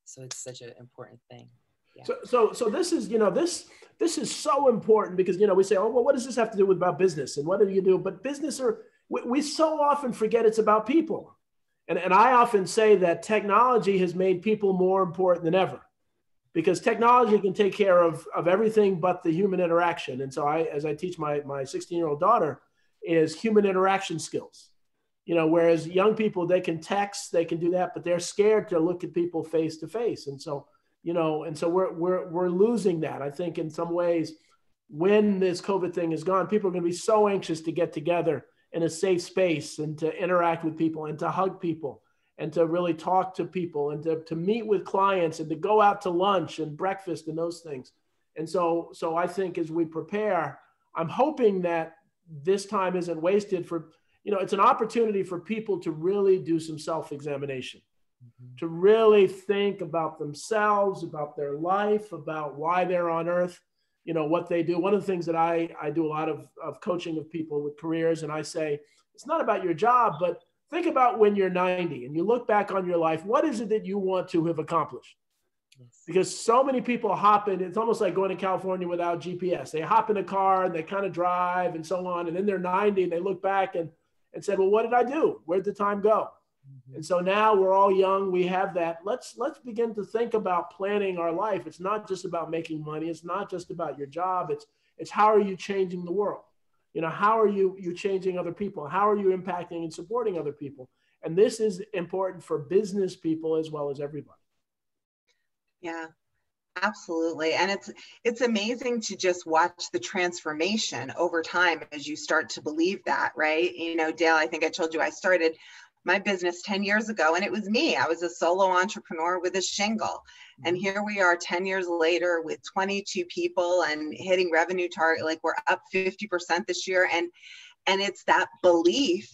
So it's such an important thing. Yeah. So this is, you know, this is so important because, you know, we say, oh, well, what does this have to do with about business and what do you do? But business we so often forget it's about people. And I often say that technology has made people more important than ever, because technology can take care of everything but the human interaction. And so as I teach my 16-year-old daughter is human interaction skills, you know, whereas young people, they can text, they can do that, but they're scared to look at people face to face. And so, you know, and so we're losing that. I think in some ways, when this COVID thing is gone, people are going to be so anxious to get together in a safe space and to interact with people and to hug people and to really talk to people and to meet with clients and to go out to lunch and breakfast and those things. And so I think as we prepare, I'm hoping that this time isn't wasted for, you know, it's an opportunity for people to really do some self-examination, to really think about themselves, about their life, about why they're on earth. you know, what they do. One of the things that I do a lot of coaching of people with careers, and I say, it's not about your job, but think about when you're 90 and you look back on your life, what is it that you want to have accomplished? Because so many people hop in, it's almost like going to California without GPS. They hop in a car and they kind of drive and so on. And then they're 90 and they look back and said, well, what did I do? Where'd the time go? And so now we're all young. We have that. Let's begin to think about planning our life. It's not just about making money. It's not just about your job. It's how are you changing the world? You know, how are you changing other people? How are you impacting and supporting other people? And this is important for business people as well as everybody. Yeah, absolutely. And it's amazing to just watch the transformation over time as you start to believe that, right? You know, Dale, I think I told you I started my business 10 years ago, and it was me. I was a solo entrepreneur with a shingle. And here we are 10 years later with 22 people and hitting revenue target. Like, we're up 50% this year. And it's that belief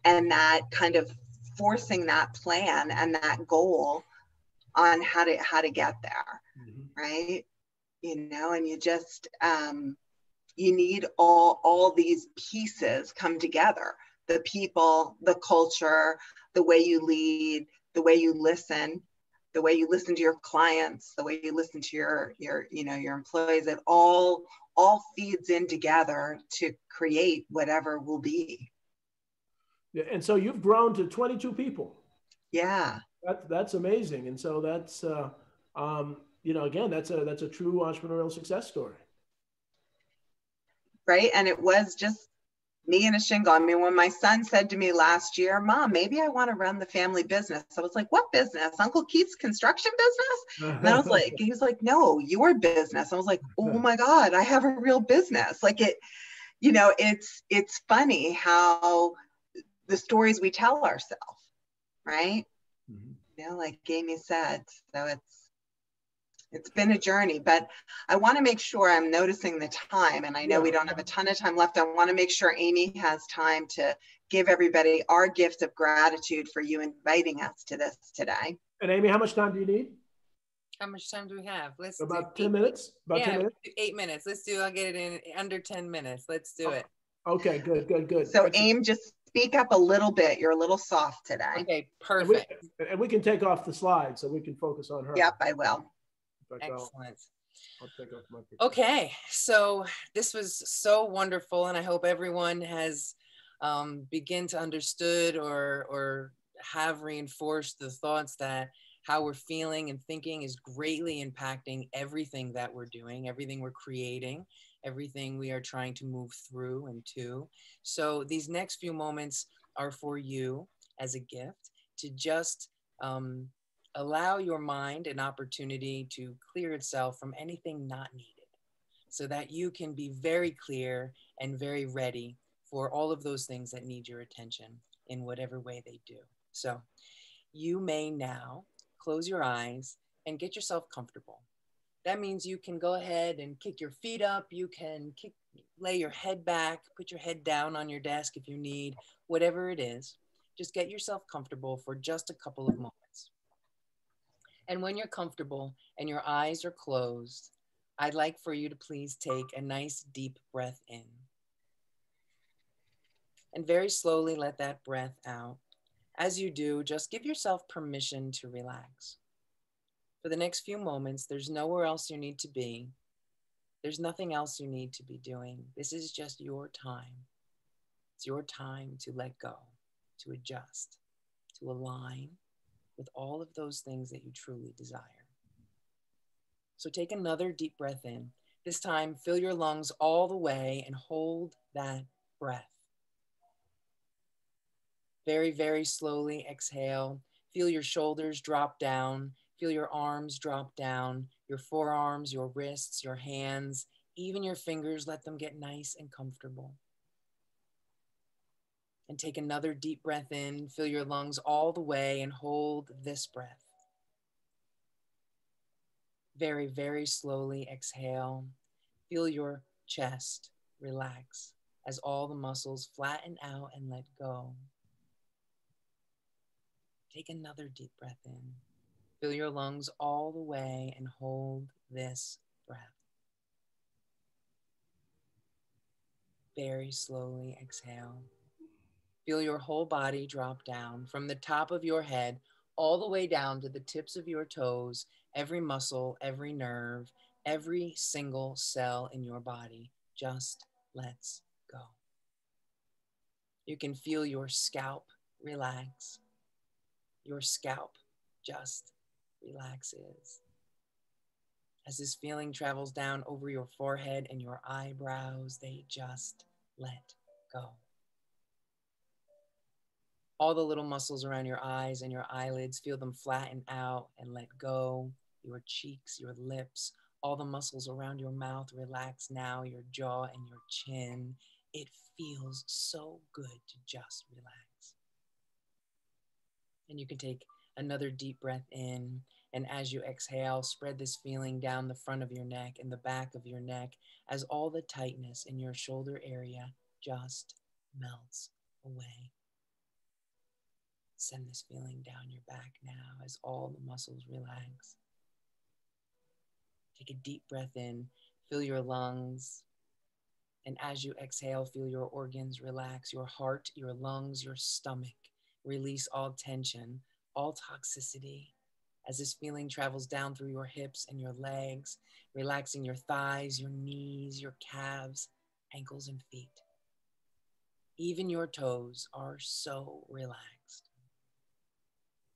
and that kind of forcing that plan and that goal on how to get there. Right. You know, and you just, you need all these pieces come together. The people, the culture, the way you lead, the way you listen to your clients, the way you listen to your employees. It all feeds in together to create whatever will be. Yeah, and so you've grown to 22 people. Yeah, that's amazing. And so that's you know, again, that's a true entrepreneurial success story. Right, and it was just me and a shingle. I mean, when my son said to me last year, Mom, maybe I want to run the family business. I was like, what business? Uncle Keith's construction business? And I was like, he was like, no, your business. I was like, oh my God, I have a real business. Like, it, you know, it's funny how the stories we tell ourselves, right? You know, like Amy said, so it's been a journey, but I want to make sure I'm noticing the time, and I know we don't have a ton of time left. I want to make sure Amy has time to give everybody our gift of gratitude for you inviting us to this today. And Amy, how much time do you need? How much time do we have? Let's about 10 minutes. About 10 minutes. 8 minutes. Let's do. I'll get it in under 10 minutes. Let's do it. Okay, good. So Excellent. Aim, just speak up a little bit. You're a little soft today. Okay, perfect. And we can take off the slide so we can focus on her. Yep, I will. Excellent. I'll take off my picture. Okay, so this was so wonderful, and I hope everyone has begin to understood or have reinforced the thoughts that how we're feeling and thinking is greatly impacting everything that we're doing, everything we're creating, everything we are trying to move through and to. So these next few moments are for you as a gift to just allow your mind an opportunity to clear itself from anything not needed so that you can be very clear and very ready for all of those things that need your attention in whatever way they do. So you may now close your eyes and get yourself comfortable. That means you can go ahead and kick your feet up. You can lay your head back, put your head down on your desk if you need, whatever it is. Just get yourself comfortable for just a couple of moments. And when you're comfortable and your eyes are closed, I'd like for you to please take a nice deep breath in. And very slowly let that breath out. As you do, just give yourself permission to relax. For the next few moments, there's nowhere else you need to be. There's nothing else you need to be doing. This is just your time. It's your time to let go, to adjust, to align with all of those things that you truly desire. So take another deep breath in. This time, fill your lungs all the way and hold that breath. Very, very slowly exhale. Feel your shoulders drop down. Feel your arms drop down, your forearms, your wrists, your hands, even your fingers, let them get nice and comfortable. And take another deep breath in, fill your lungs all the way and hold this breath. Very, very slowly exhale. Feel your chest relax as all the muscles flatten out and let go. Take another deep breath in. Fill your lungs all the way and hold this breath. very slowly exhale. Feel your whole body drop down from the top of your head all the way down to the tips of your toes, every muscle, every nerve, every single cell in your body just lets go. You can feel your scalp relax. Your scalp just relaxes. As this feeling travels down over your forehead and your eyebrows, they just let go. All the little muscles around your eyes and your eyelids, feel them flatten out and let go. Your cheeks, your lips, all the muscles around your mouth relax now, your jaw and your chin. It feels so good to just relax. And you can take another deep breath in. And as you exhale, spread this feeling down the front of your neck and the back of your neck as all the tightness in your shoulder area just melts away. Send this feeling down your back now as all the muscles relax. Take a deep breath in, fill your lungs. And as you exhale, feel your organs relax, your heart, your lungs, your stomach. Release all tension, all toxicity. As this feeling travels down through your hips and your legs, relaxing your thighs, your knees, your calves, ankles, and feet. Even your toes are so relaxed.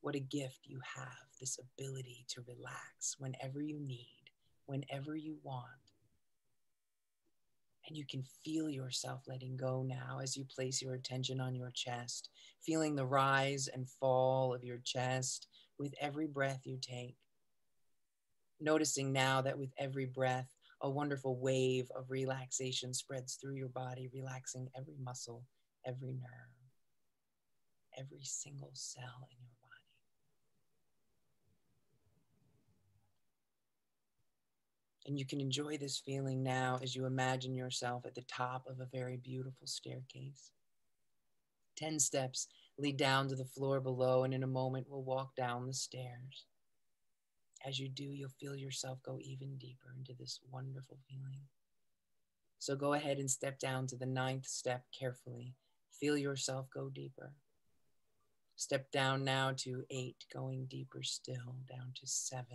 What a gift you have, this ability to relax whenever you need, whenever you want. And you can feel yourself letting go now as you place your attention on your chest, feeling the rise and fall of your chest with every breath you take. Noticing now that with every breath, a wonderful wave of relaxation spreads through your body, relaxing every muscle, every nerve, every single cell in your body. And you can enjoy this feeling now as you imagine yourself at the top of a very beautiful staircase. 10 steps lead down to the floor below, and in a moment we'll walk down the stairs. As you do, you'll feel yourself go even deeper into this wonderful feeling. So go ahead and step down to the 9th step carefully. Feel yourself go deeper. Step down now to 8, going deeper still, down to 7,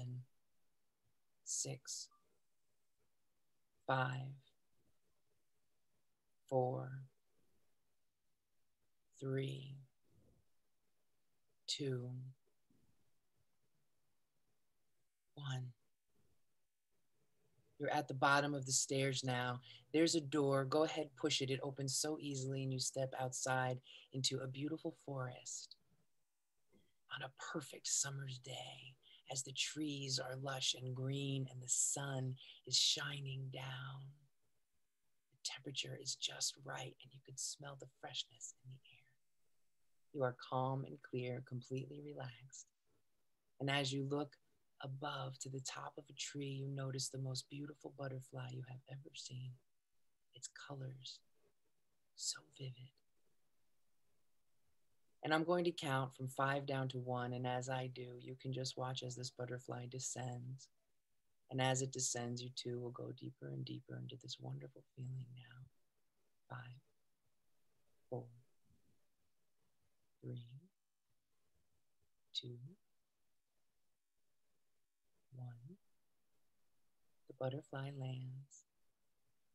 6, 5, 4, 3, 2, 1. You're at the bottom of the stairs now. There's a door. Go ahead, push it. It opens so easily, and you step outside into a beautiful forest on a perfect summer's day as the trees are lush and green and the sun is shining down. The temperature is just right, and you can smell the freshness in the air. You are calm and clear, completely relaxed. And as you look above to the top of a tree, you notice the most beautiful butterfly you have ever seen. Its colors, so vivid. And I'm going to count from 5 down to 1. And as I do, you can just watch as this butterfly descends. And as it descends, you too will go deeper and deeper into this wonderful feeling now. 5, 4, 3, 2, 1. The butterfly lands,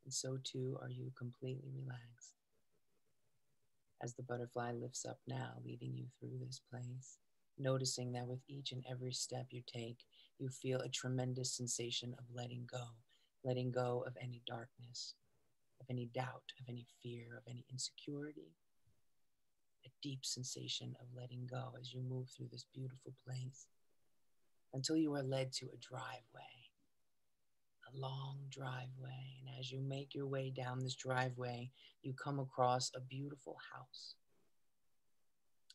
and so too are you, completely relaxed. As the butterfly lifts up now, leading you through this place, noticing that with each and every step you take, you feel a tremendous sensation of letting go of any darkness, of any doubt, of any fear, of any insecurity. A deep sensation of letting go as you move through this beautiful place until you are led to a driveway. A long driveway, and as you make your way down this driveway, you come across a beautiful house.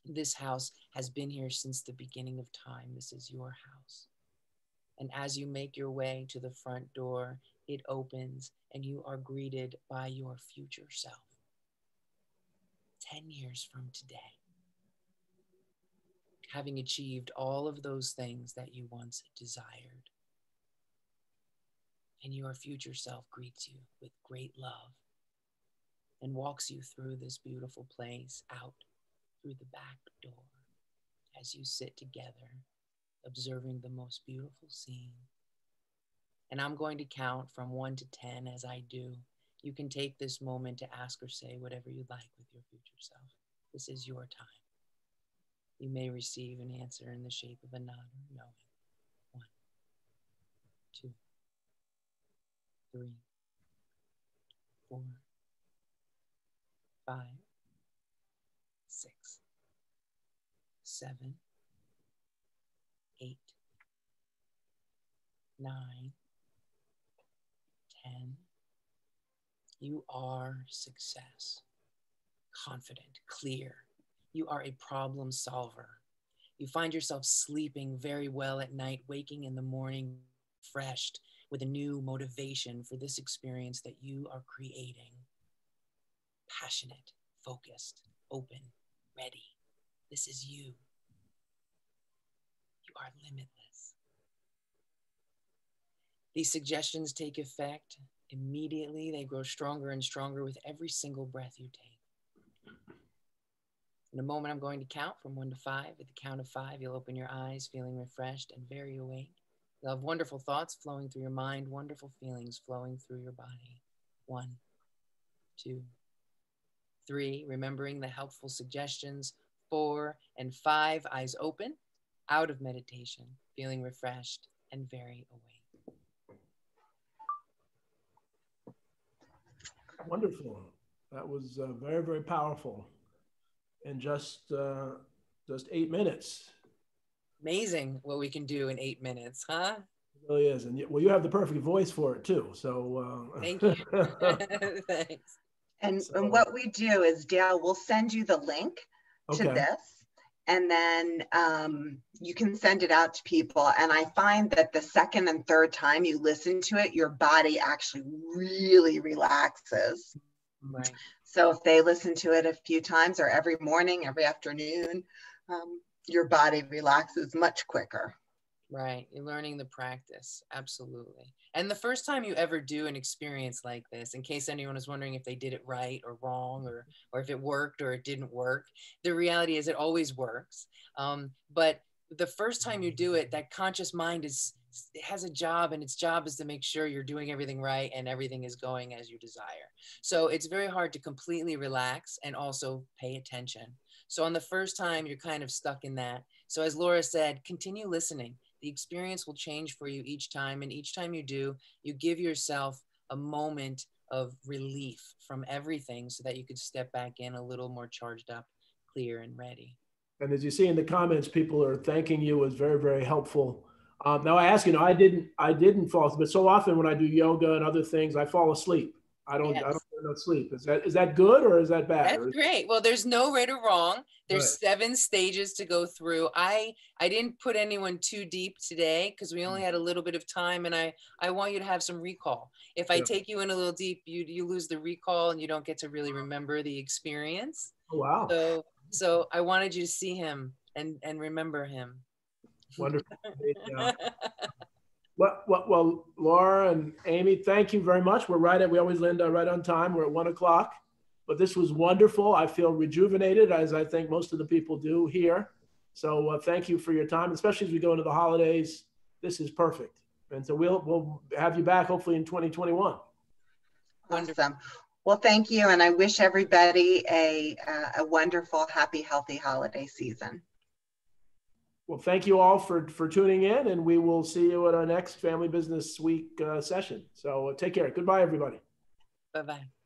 This house has been here since the beginning of time. This is your house. And as you make your way to the front door, it opens and you are greeted by your future self. 10 years from today, having achieved all of those things that you once desired. And your future self greets you with great love and walks you through this beautiful place out through the back door as you sit together, observing the most beautiful scene. And I'm going to count from 1 to 10 as I do. You can take this moment to ask or say whatever you'd like with your future self. This is your time. You may receive an answer in the shape of a nod or knowing. 1, 2, 3, 4, 5, 6, 7, 8, 9, 10. You are success, confident, clear. You are a problem solver. You find yourself sleeping very well at night, waking in the morning refreshed with a new motivation for this experience that you are creating. Passionate, focused, open, ready. This is you. You are limitless. These suggestions take effect immediately. They grow stronger and stronger with every single breath you take. In a moment, I'm going to count from 1 to 5. At the count of 5, you'll open your eyes, feeling refreshed and very awake. You'll have wonderful thoughts flowing through your mind, wonderful feelings flowing through your body. 1, 2, 3, remembering the helpful suggestions. 4 and 5, eyes open, out of meditation, feeling refreshed and very awake. Wonderful. That was very, very powerful. In just 8 minutes. Amazing what we can do in 8 minutes, huh? It really is. And well, you have the perfect voice for it too. So thank you. Thanks. And what we do is, Dale, we'll send you the link to this, and then you can send it out to people. And I find that the second and third time you listen to it, your body actually really relaxes. Right. So if they listen to it a few times, or every morning, every afternoon, your body relaxes much quicker. Right. You're learning the practice. Absolutely. And the first time you ever do an experience like this, in case anyone is wondering if they did it right or wrong, or if it worked or it didn't work, the reality is it always works. But the first time you do it, that conscious mind has a job, and its job is to make sure you're doing everything right and everything is going as you desire. So it's very hard to completely relax and also pay attention. So on the first time, you're kind of stuck in that. So as Laura said, continue listening. The experience will change for you each time. And each time you do, you give yourself a moment of relief from everything so that you could step back in a little more charged up, clear, and ready. And as you see in the comments, people are thanking you. It was very, very helpful. Now I ask, I didn't fall, but so often when I do yoga and other things, I fall asleep. I don't sleep. Is that good or is that bad? That's great. Well, there's no right or wrong. There's Right. 7 stages to go through. I didn't put anyone too deep today because we only had a little bit of time, and I want you to have some recall. If I take you in a little deep, you lose the recall and you don't get to really remember the experience. Oh, wow. So I wanted you to see him and remember him. Wonderful. Yeah. Well, Laura and Amy, thank you very much. We always end right on time. We're at 1 o'clock, but this was wonderful. I feel rejuvenated, as I think most of the people do here. So thank you for your time, especially as we go into the holidays. This is perfect. And so we'll have you back hopefully in 2021. Awesome. Well, thank you. And I wish everybody a wonderful, happy, healthy holiday season. Well, thank you all for tuning in, and we will see you at our next Family Business Week session. So take care. Goodbye, everybody. Bye-bye.